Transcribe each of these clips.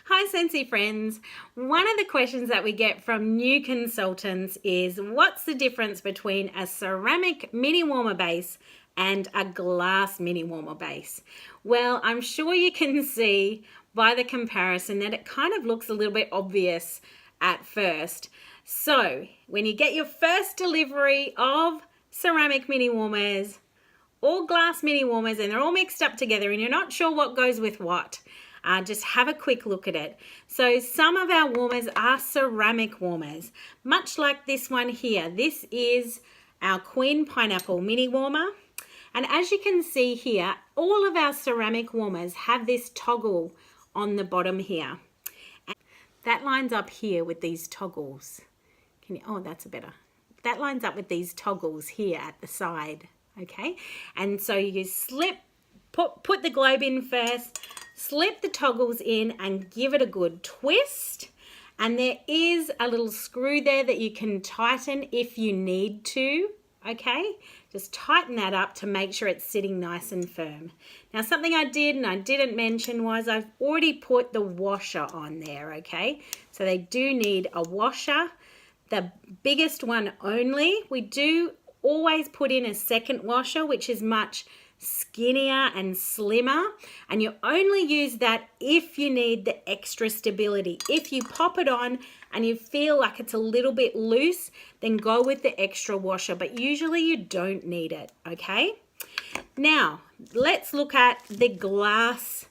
Hi Scentsy friends. One of the questions that we get from new consultants is what's the difference between a ceramic mini warmer base and a glass mini warmer base? Well, I'm sure you can see by the comparison that it kind of looks a little bit obvious at first. So when you get your first delivery of ceramic mini warmers or glass mini warmers and they're all mixed up together and you're not sure what goes with what, just have a quick look at it. So some of our warmers are ceramic warmers, much like this one here. This is our Queen Pineapple mini warmer. And as you can see here, all of our ceramic warmers have this toggle on the bottom here. And that lines up here with these toggles. Oh, that's better. That lines up with these toggles here at the side, okay? And so you put the globe in first, slip the toggles in and give it a good twist. And there is a little screw there that you can tighten if you need to, okay? Just tighten that up to make sure it's sitting nice and firm. Now something I did and I didn't mention was I've already put the washer on there, okay? So they do need a washer, the biggest one only. We do always put in a second washer, which is much skinnier and slimmer, and you only use that if you need the extra stability. If you pop it on and you feel like it's a little bit loose, then go with the extra washer, but usually you don't need it, okay? Now let's look at the glass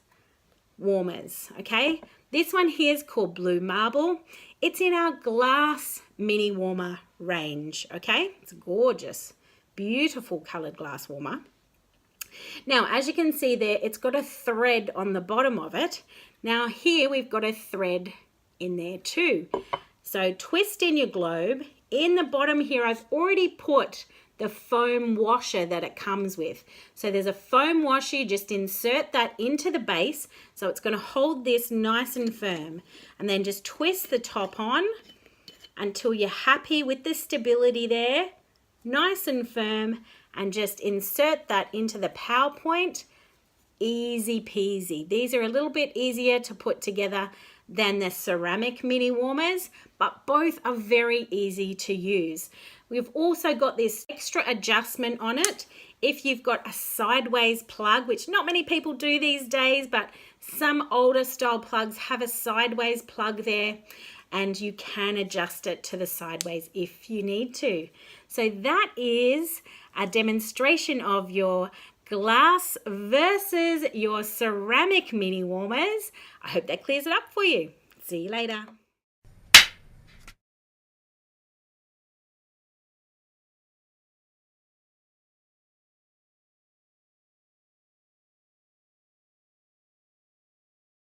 warmers, okay? This one here is called Blue Marble. It's in our glass mini warmer range, okay? It's gorgeous, beautiful colored glass warmer. Now, as you can see there, it's got a thread on the bottom of it. Now here we've got a thread in there too. So twist in your globe. In the bottom here, I've already put the foam washer that it comes with. So there's a foam washer, you just insert that into the base. So it's going to hold this nice and firm. And then just twist the top on until you're happy with the stability there. Nice and firm. And just insert that into the power point. Easy peasy. These are a little bit easier to put together than the ceramic mini warmers, but both are very easy to use. We've also got this extra adjustment on it. If you've got a sideways plug, which not many people do these days, but some older style plugs have a sideways plug there, and you can adjust it to the sideways if you need to. So that is a demonstration of your glass versus your ceramic mini warmers. I hope that clears it up for you. See you later.